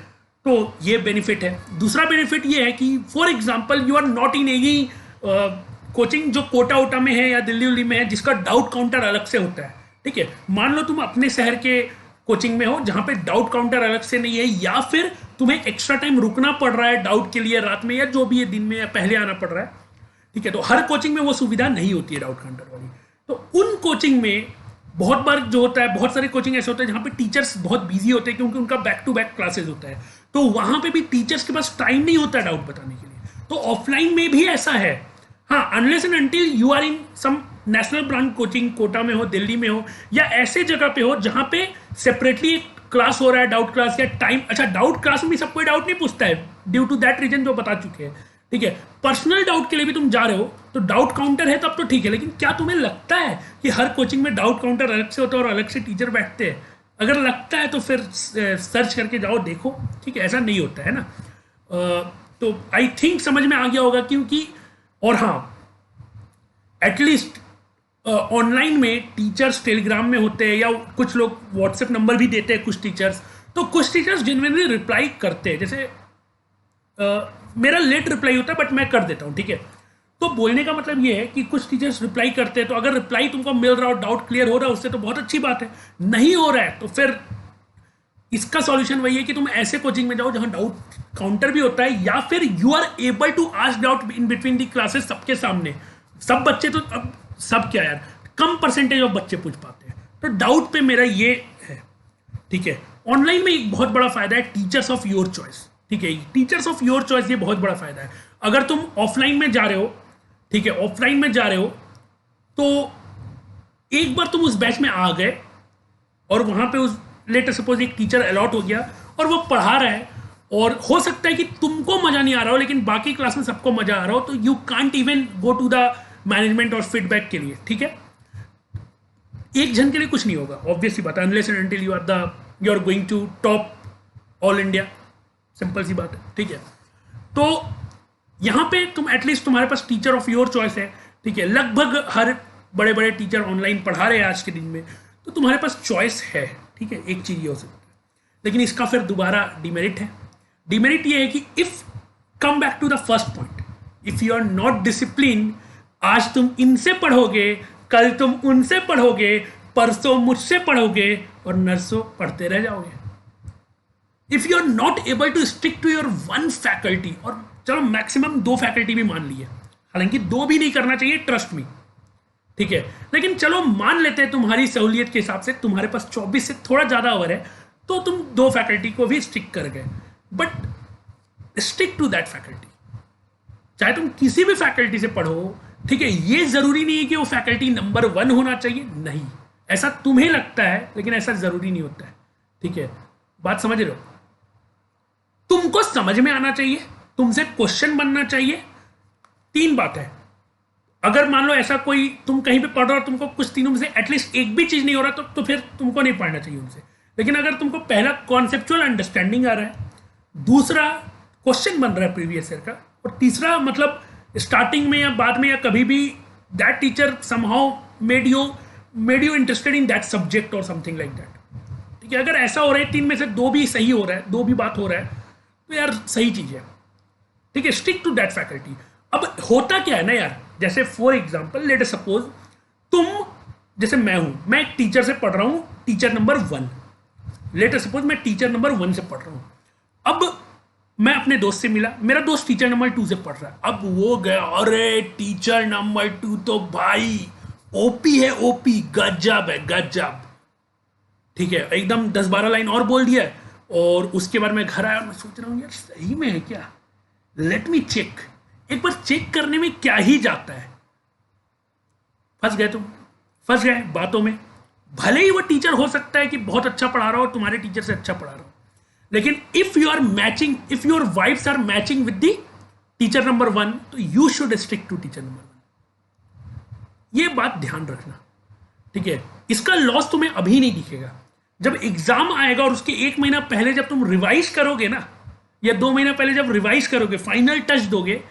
Speaker 1: तो ये बेनिफिट है। दूसरा बेनिफिट ये है कि for example you are not in any coaching जो कोटा ओटा में है या दिल्ली उल्ली में है जिसका डाउट काउंटर अलग से होता है, ठीक है। मान लो तुम अपने शहर के कोचिंग में हो जहां पे डाउट काउंटर अलग से नहीं है, या फिर तुम्हें एक्स्ट्रा टाइम रुकना पड़ रहा है डाउट के लिए रात में या जो भी है, दिन में या पहले आना पड़ रहा है, ठीक है। तो हर कोचिंग में वो सुविधा नहीं होती है डाउट काउंटर वाली। तो उन कोचिंग में बहुत बार जो होता है, बहुत सारे कोचिंग ऐसे होते हैं जहाँ पे टीचर्स बहुत बिजी होते हैं क्योंकि उनका बैक टू बैक क्लासेस होता है, तो वहां पे भी टीचर्स के पास टाइम नहीं होता डाउट बताने के लिए। तो ऑफलाइन में भी ऐसा है, हाँ, unless and until you are in some national brand coaching, Kota में हो, दिल्ली में हो, या ऐसे जगह पे हो जहां पे सेपरेटली एक क्लास हो रहा है, डाउट क्लास या टाइम। अच्छा, डाउट क्लास में भी सब कोई डाउट नहीं पूछता है ड्यू टू दैट रीजन जो बता चुके हैं, ठीक है। पर्सनल डाउट के लिए भी तुम जा रहे हो तो डाउट काउंटर है तब तो ठीक है, लेकिन क्या तुम्हें लगता है कि हर कोचिंग में डाउट काउंटर अलग से होता है और अलग से टीचर बैठते हैं? अगर लगता है तो फिर सर्च करके जाओ, देखो, ठीक है, ऐसा नहीं होता है ना। तो आई थिंक समझ में आ गया होगा, क्योंकि और हाँ, एटलीस्ट ऑनलाइन में टीचर्स टेलीग्राम में होते हैं या कुछ लोग व्हाट्सएप नंबर भी देते हैं कुछ टीचर्स, तो कुछ टीचर्स जेन्युइनली रिप्लाई करते हैं। जैसे मेरा लेट रिप्लाई होता है बट मैं कर देता हूँ, ठीक है। तो बोलने का मतलब ये है कि कुछ टीचर्स रिप्लाई करते हैं, तो अगर रिप्लाई तुमको मिल रहा हो, डाउट क्लियर हो रहा है उससे, तो बहुत अच्छी बात है। नहीं हो रहा है तो फिर इसका सॉल्यूशन वही है कि तुम ऐसे कोचिंग में जाओ जहां डाउट काउंटर भी होता है, या फिर you are able to ask doubt in between the classes सबके सामने। सब बच्चे तो, अब सब क्या यार, कम परसेंटेज ऑफ बच्चे पूछ पाते हैं। तो डाउट पे मेरा ये है, ठीक है। ऑनलाइन में एक बहुत बड़ा फायदा है टीचर्स ऑफ योर चॉइस, ठीक है। टीचर्स ऑफ योर चॉइस ये बहुत बड़ा फायदा है। अगर तुम ऑफलाइन में जा रहे हो, ठीक है, ऑफलाइन में जा रहे हो, तो एक बार तुम उस बैच में आ गए और वहां पे उस लेटर सपोज एक टीचर अलॉट हो गया और वो पढ़ा रहा है, और हो सकता है कि तुमको मजा नहीं आ रहा हो लेकिन बाकी क्लास में सबको मजा आ रहा हो, तो you can't even go to the management और फीडबैक के लिए, ठीक है। एक जन के लिए कुछ नहीं होगा, ऑब्वियसली बात है, unless and until you are going to top all India, simple सी बात है, ठीक है। तो यहां पे तुम एटलीस्ट तुम्हारे पास टीचर ऑफ योर चॉइस है, ठीक है। लगभग हर बड़े बड़े टीचर ऑनलाइन पढ़ा रहे हैं आज के दिन में, तो तुम्हारे पास चॉइस है, ठीक है। एक चीज ये हो सकती है, लेकिन इसका फिर दोबारा डिमेरिट है। डिमेरिट ये है कि if come back to the first point, if you are not discipline, आज तुम इनसे पढ़ोगे, कल तुम उनसे पढ़ोगे, परसों मुझसे पढ़ोगे और नरसों पढ़ते रह जाओगे। If you are not able to stick to your one faculty, और चलो मैक्सिमम 2 फैकल्टी भी मान लिए, हालांकि 2 भी नहीं करना चाहिए, ट्रस्ट मी, ठीक है, लेकिन चलो मान लेते हैं तुम्हारी सहूलियत के हिसाब से तुम्हारे पास 24 से थोड़ा ज्यादा ओवर है, तो तुम 2 फैकल्टी को भी स्टिक कर गए, but stick to that faculty. चाहे तुम किसी भी फैकल्टी से पढ़ो, ठीक है, ये जरूरी नहीं है कि वो फैकल्टी नंबर 1 होना चाहिए, नहीं, ऐसा तुम्हें लगता है लेकिन ऐसा जरूरी नहीं होता है, ठीक है। बात समझ रहे हो? तुमको समझ में आना चाहिए, तुमसे क्वेश्चन बनना चाहिए। 3 बात है, अगर मान लो ऐसा कोई तुम कहीं पे पढ़ रहे हो, तुमको कुछ तीनों में से एटलीस्ट एक भी चीज नहीं हो रहा, तो फिर तुमको नहीं पढ़ना चाहिए उनसे। लेकिन अगर तुमको पहला कॉन्सेप्चुअल अंडरस्टैंडिंग आ रहा है, दूसरा क्वेश्चन बन रहा है प्रीवियस ईयर का, और तीसरा मतलब स्टार्टिंग में या बाद में या कभी भी that teacher somehow made you interested in that subject और समथिंग लाइक दैट, ठीक है। अगर ऐसा हो रहा है 3 में से 2 भी सही हो रहा है, 2 भी बात हो रहा है, तो यार सही चीज है, ठीक है। Stick to that faculty. अब होता क्या है ना यार, जैसे for example let us suppose तुम जैसे मैं एक टीचर से पढ़ रहा हूं, टीचर नंबर 1, लेटर सपोज मैं टीचर नंबर 1 से पढ़ रहा हूं। अब मैं अपने दोस्त से मिला, मेरा दोस्त टीचर नंबर 2 से पढ़ रहा है। अब वो गया, अरे टीचर नंबर 2 तो भाई ओपी है, ओपी गजब है, गजब, ठीक है, एकदम 10-12 लाइन और बोल दिया। और उसके बाद मैं घर आया और मैं सोच रहा हूँ यार सही में है क्या, लेट मी चेक, एक बार चेक करने में क्या ही जाता है। फंस गए बातों में। भले ही वो टीचर हो सकता है कि बहुत अच्छा पढ़ा रहा हो, तुम्हारे टीचर से अच्छा पढ़ा रहा हो, लेकिन if your vibes are matching with the teacher number 1, तो you should stick to teacher number 1। ये बात ध्यान रखना, ठीक है। इसका लॉस तुम्हें अभी नहीं दिखेगा, जब एग्जाम आएगा और उसके 1 महीना पहले जब तुम रिवाइज करोगे ना, या 2 महीना पहले जब रिवाइज करोगे, फाइनल टच दोगे,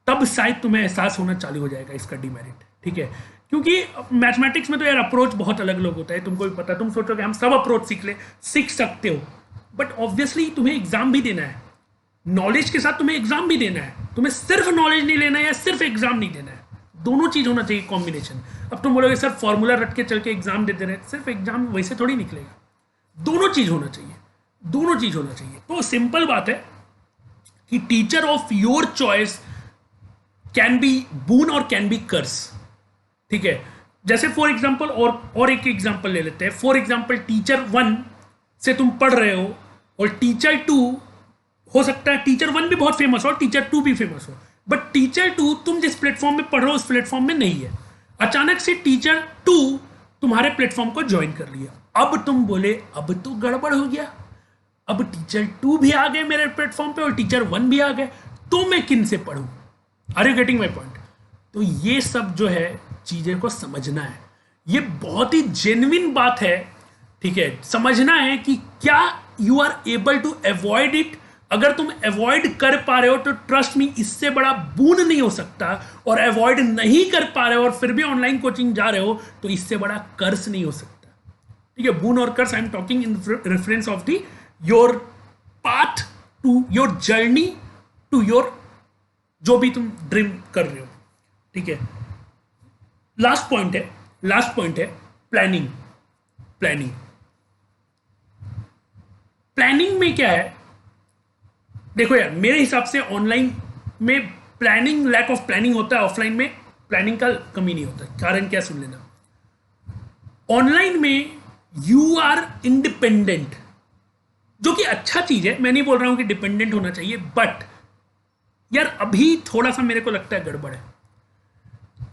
Speaker 1: तब शायद तुम्हें एहसास होना चालू हो जाएगा इसका डिमेरिट, ठीक है। क्योंकि मैथमेटिक्स में तो यार अप्रोच बहुत अलग अलग होता है, तुमको भी पता है। तुम सोचोगे हम सब अप्रोच सीख सकते हो, बट ऑब्वियसली तुम्हें एग्जाम भी देना है, नॉलेज के साथ तुम्हें एग्जाम भी देना है। तुम्हें सिर्फ नॉलेज नहीं लेना है या सिर्फ एग्जाम नहीं देना है, दोनों चीज होना चाहिए, कॉम्बिनेशन। अब तुम बोलोगे सर फॉर्मूला रट के चल के एग्जाम देते रहे, सिर्फ एग्जाम वैसे थोड़ी निकलेगा, दोनों चीज होना चाहिए, दोनों चीज होना चाहिए। तो सिंपल बात है कि teacher of your choice can be boon और कैन बी कर्स, ठीक है। जैसे फॉर एग्जाम्पल, और एक एग्जाम्पल ले लेते हैं। फॉर एग्जाम्पल टीचर 1 से तुम पढ़ रहे हो और टीचर 2, हो सकता है टीचर 1 भी बहुत फेमस हो और टीचर 2 भी फेमस हो, बट टीचर 2 तुम जिस प्लेटफॉर्म में पढ़ रहे हो उस प्लेटफॉर्म में नहीं है। अचानक से टीचर 2 तुम्हारे प्लेटफॉर्म को ज्वाइन कर लिया। अब तुम बोले अब तो गड़बड़ हो गया, अब टीचर 2 भी आ गए मेरे प्लेटफॉर्म पे और टीचर 1 भी आ गए, तो मैं किन से पढ़ूं? Are you getting my point? तो ये सब जो है चीजें को समझना है, ये बहुत ही जेन्युइन बात है, ठीक है। समझना है कि क्या you are able to avoid it. अगर तुम अवॉइड कर पा रहे हो तो ट्रस्ट मी, इससे बड़ा बून नहीं हो सकता। और अवॉइड नहीं कर पा रहे हो और फिर भी ऑनलाइन कोचिंग जा रहे हो तो इससे बड़ा कर्स नहीं हो सकता, ठीक है। बून और curse I am talking in reference of the your path to your journey to your जो भी तुम ड्रीम कर रहे हो, ठीक है। लास्ट पॉइंट है प्लानिंग। प्लानिंग में क्या है, देखो यार मेरे हिसाब से ऑनलाइन में प्लानिंग, लैक ऑफ प्लानिंग होता है, ऑफलाइन में प्लानिंग का कमी नहीं होता। कारण क्या, सुन लेना। ऑनलाइन में यू आर इंडिपेंडेंट, जो कि अच्छा चीज है, मैं नहीं बोल रहा हूं कि डिपेंडेंट होना चाहिए, बट यार अभी थोड़ा सा मेरे को लगता है गड़बड़ है।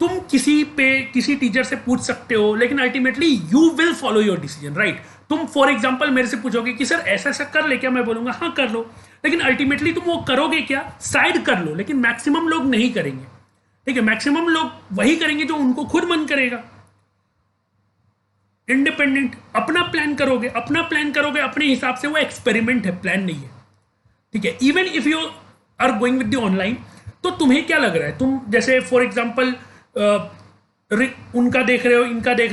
Speaker 1: तुम किसी टीचर से पूछ सकते हो, लेकिन ultimately you will follow your decision, right. तुम फॉर एग्जांपल मेरे से पूछोगे कि सर ऐसा ऐसा कर ले क्या, मैं बोलूंगा हाँ कर लो, लेकिन अल्टीमेटली तुम वो करोगे क्या, शायद कर लो, लेकिन मैक्सिमम लोग नहीं करेंगे, ठीक है। मैक्सिमम लोग वही करेंगे जो उनको खुद मन करेगा। इंडिपेंडेंट, अपना प्लान करोगे अपने हिसाब से, वो एक्सपेरिमेंट है, प्लान नहीं है, ठीक है। Even if you are going with the online, तो तुम्हें क्या लग रहा है, तुम जैसे फॉर एग्जांपल उनका देख रहे हो, इनका देख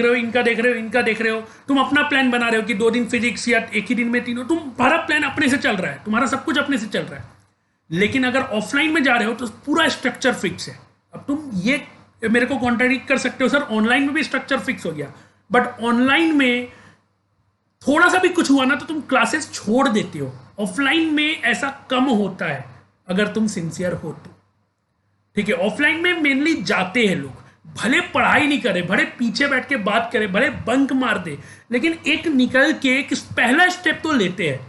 Speaker 1: रहे हो, तुम अपना प्लान बना रहे हो कि 2 दिन फिजिक्स या एक ही दिन में 3, तुम्हारा प्लान अपने से चल रहा है, तुम्हारा सब कुछ अपने से चल रहा है। लेकिन अगर ऑफलाइन में जा रहे हो तो पूरा स्ट्रक्चर फिक्स है। अब तुम ये मेरे को कॉन्ट्राडिक्ट कर सकते हो, सर ऑनलाइन में भी स्ट्रक्चर फिक्स हो गया, बट ऑनलाइन में थोड़ा सा भी कुछ हुआ ना तो तुम क्लासेस छोड़ देते हो। ऑफलाइन में ऐसा कम होता है अगर तुम सिंसियर हो तो, ठीक है। ऑफलाइन में मेनली जाते हैं लोग, भले पढ़ाई नहीं करे, भले पीछे बैठ के बात करे, भले बंक मार दे, लेकिन एक निकल के एक पहला स्टेप तो लेते हैं,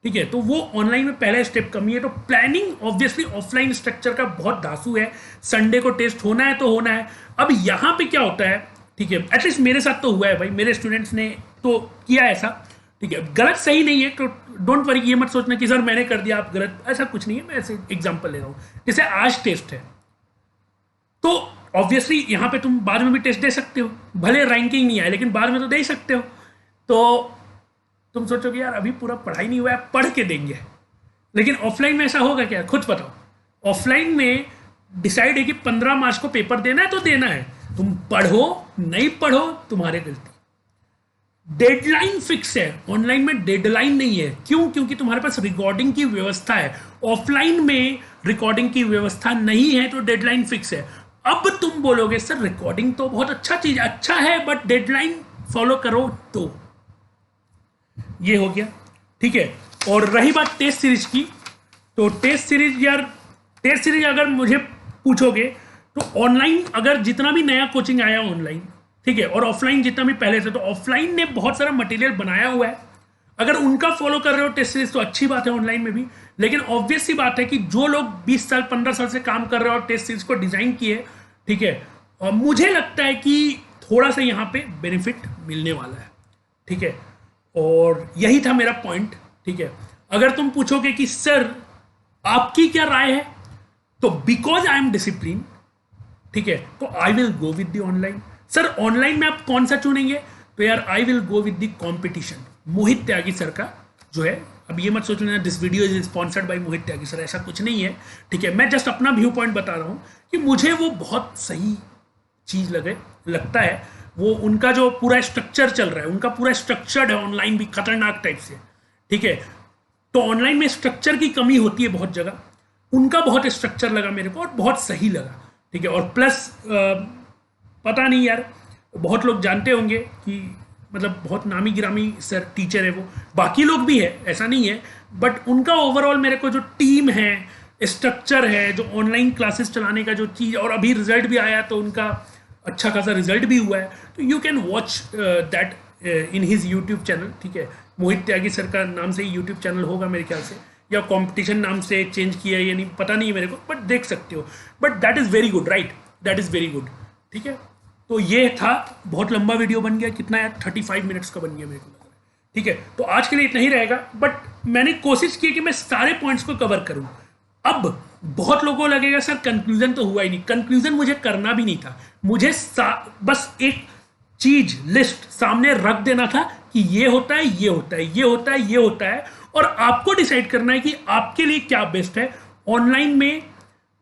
Speaker 1: ठीक है। तो वो ऑनलाइन में पहला स्टेप कमी है। तो प्लानिंग ऑब्वियसली ऑफलाइन स्ट्रक्चर का बहुत धांसू है, संडे को टेस्ट होना है तो होना है। अब यहां पे क्या होता है, ठीक है, एटलीस्ट मेरे साथ तो हुआ है भाई, मेरे स्टूडेंट्स ने तो किया ऐसा, ठीक है। गलत सही नहीं है, तो डोंट वरी, ये मत सोचना कि सर मैंने कर दिया आप गलत, ऐसा कुछ नहीं है। मैं ऐसे एग्जांपल ले रहा हूं, जैसे आज टेस्ट है तो ऑब्वियसली यहां पे तुम बाद में भी टेस्ट दे सकते हो, भले रैंकिंग नहीं आए लेकिन बाद में तो दे ही सकते हो। तो तुम सोचोगे यार अभी पूरा पढ़ाई नहीं हुआ है, पढ़ के देंगे, लेकिन ऑफलाइन में ऐसा होगा क्या, खुद बताओ। ऑफलाइन में डिसाइड है कि 15 मार्च को पेपर देना है तो देना है, तुम पढ़ो नहीं पढ़ो तुम्हारे गलती। डेडलाइन फिक्स है, ऑनलाइन में डेडलाइन नहीं है। क्यों? क्योंकि तुम्हारे पास रिकॉर्डिंग की व्यवस्था है, ऑफलाइन में रिकॉर्डिंग की व्यवस्था नहीं है, तो डेडलाइन फिक्स है। अब तुम बोलोगे सर रिकॉर्डिंग तो बहुत अच्छा है बट डेडलाइन फॉलो करो, तो ये हो गया, ठीक है। और रही बात टेस्ट सीरीज की, तो टेस्ट सीरीज अगर मुझे पूछोगे तो ऑनलाइन अगर जितना भी नया कोचिंग आया ऑनलाइन, ठीक है, और ऑफलाइन जितना भी पहले से, तो ऑफलाइन ने बहुत सारा मटेरियल बनाया हुआ है, अगर उनका फॉलो कर रहे हो टेस्ट सीरीज तो अच्छी बात है ऑनलाइन में भी। लेकिन ऑब्वियस सी बात है कि जो लोग 20 साल 15 साल से काम कर रहे हो और टेस्ट सीरीज को डिजाइन किए, ठीक है, और मुझे लगता है कि थोड़ा सा यहाँ पे बेनिफिट मिलने वाला है, ठीक है। और यही था मेरा पॉइंट, ठीक है। अगर तुम पूछोगे कि सर आपकी क्या राय है, तो बिकॉज आई एम डिसिप्लिन, ठीक है, तो I will go with the online. Sir online में आप कौन सा चुनेंगे, तो यार I will go with the competition. Mohit Tyagi sir का जो है, अब ये मत सोच लेना this video is sponsored by Mohit Tyagi sir, ऐसा कुछ नहीं है, ठीक है। मैं जस्ट अपना व्यू पॉइंट बता रहा हूं कि मुझे वो बहुत सही चीज लगता है। वो उनका जो पूरा स्ट्रक्चर चल रहा है, उनका पूरा स्ट्रक्चर्ड है, ऑनलाइन भी खतरनाक टाइप से, ठीक है। तो ऑनलाइन में स्ट्रक्चर की कमी होती है बहुत जगह, उनका बहुत स्ट्रक्चर लगा मेरे को और बहुत सही लगा, ठीक है। और प्लस पता नहीं यार, बहुत लोग जानते होंगे कि मतलब बहुत नामी गिरामी सर टीचर है वो, बाकी लोग भी है ऐसा नहीं है, बट उनका ओवरऑल मेरे को जो टीम है, स्ट्रक्चर है, जो ऑनलाइन क्लासेस चलाने का जो चीज़, और अभी रिजल्ट भी आया तो उनका अच्छा खासा रिजल्ट भी हुआ है, तो you can watch that in his YouTube channel, ठीक है। मोहित त्यागी सर का नाम से ही यूट्यूब चैनल होगा मेरे ख्याल से, या कंपटीशन नाम से चेंज किया है या नहीं पता नहीं मेरे को, बट देख सकते हो। But that is very good, right, that is very good, ठीक है। तो ये था, बहुत लंबा वीडियो बन गया, कितना यार 35 मिनट्स का बन गया मेरे को लग रहा है, ठीक है। तो आज के लिए इतना ही रहेगा, बट मैंने कोशिश की कि मैं सारे पॉइंट्स को कवर करूं। अब बहुत लोगों को लगेगा सर कंक्लूजन तो हुआ ही नहीं, कंक्लूजन मुझे करना भी नहीं था, मुझे बस एक चीज लिस्ट सामने रख देना था कि ये होता है, ये होता है, ये होता है, ये होता है, और आपको डिसाइड करना है कि आपके लिए क्या बेस्ट है, ऑनलाइन में,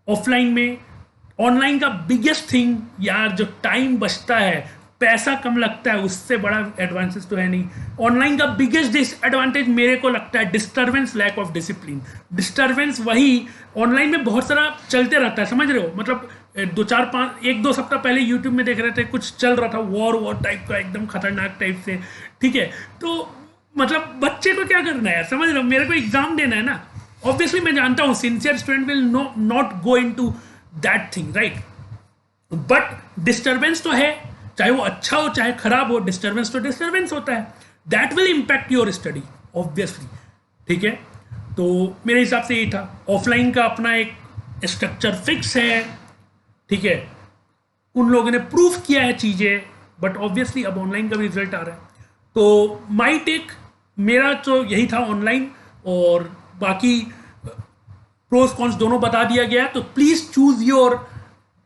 Speaker 1: ऑफलाइन में। ऑनलाइन का बिगेस्ट थिंग यार, जो टाइम बचता है, पैसा कम लगता है, उससे बड़ा एडवांटेज तो है नहीं। ऑनलाइन का बिगेस्ट डिसएडवांटेज मेरे को लगता है disturbance, lack of discipline. Disturbance वही ऑनलाइन में बहुत सारा चलते रहता है, समझ रहे हो, मतलब 1-2 सप्ताह पहले यूट्यूब में देख रहे थे, कुछ चल रहा था वॉर टाइप का, एकदम खतरनाक टाइप से, ठीक है। तो मतलब बच्चे को क्या करना है यार, समझ रहे हो, मेरे को एग्जाम देना है ना। ऑब्वियसली मैं जानता हूँ sincere student will not go in to that thing, right, but disturbance तो है, चाहे वो अच्छा हो चाहे खराब हो, डिस्टर्बेंस तो डिस्टर्बेंस होता है, that will impact your study obviously, ठीक है। तो मेरे हिसाब से यही था, ऑफलाइन का अपना एक स्ट्रक्चर फिक्स है, ठीक है, उन लोगों ने प्रूफ किया है चीजें, बट ऑब्वियसली अब ऑनलाइन का भी रिजल्ट आ रहा है। तो माई टेक मेरा तो यही था ऑनलाइन, और बाकी प्रोस कॉन्स दोनों बता दिया गया। तो please choose your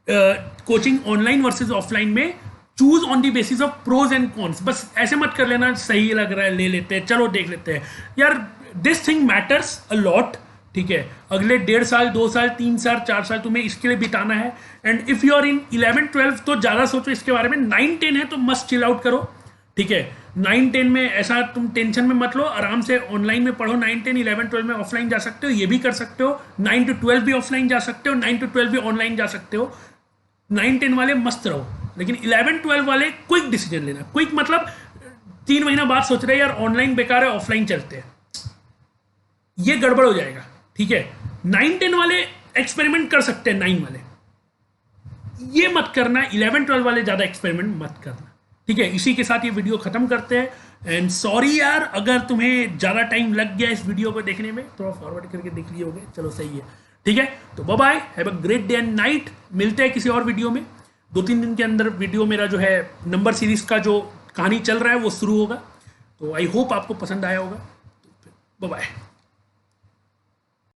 Speaker 1: coaching online versus offline में, choose on the basis of pros and cons. बस ऐसे मत कर लेना सही लग रहा है ले लेते हैं, चलो देख लेते हैं यार, this thing matters a lot, ठीक है। अगले 1.5 साल 2 साल 3 साल 4 साल तुम्हें इसके लिए बिताना है, and if you are in 11-12 तो ज्यादा सोचो इसके बारे में। 9-10 है तो मस्ट चिल आउट करो, ठीक है। 9-10 में ऐसा तुम टेंशन में मत लो, आराम से ऑनलाइन में पढ़ो। 9-10 11-12 में ऑफलाइन जा सकते हो, ये भी कर सकते हो। 9-12 भी ऑफलाइन जा सकते हो, 9-12 भी ऑनलाइन जा सकते हो। 9-10 वाले मस्त रहो, लेकिन 11-12 वाले क्विक डिसीजन लेना। क्विक मतलब 3 महीना बाद सोच रहे यार ऑनलाइन बेकार है, ऑफलाइन चलते हैं, ये गड़बड़ हो जाएगा, ठीक है। 9-10 वाले एक्सपेरिमेंट कर सकते हैं, 9 वाले ये मत करना, 11-12 वाले ज्यादा एक्सपेरिमेंट मत करना, ठीक है। इसी के साथ ये वीडियो खत्म करते हैं, एंड सॉरी यार अगर तुम्हें ज्यादा टाइम लग गया इस वीडियो को देखने में, थोड़ा फॉरवर्ड करके देख लिए होगे, चलो सही है, ठीक है। तो bye bye, have a great day and night, मिलते हैं किसी और वीडियो में। 2-3 दिन के अंदर वीडियो मेरा जो है नंबर सीरीज का जो कहानी चल रहा है वो शुरू होगा, तो आई होप आपको पसंद आया होगा। Bye bye.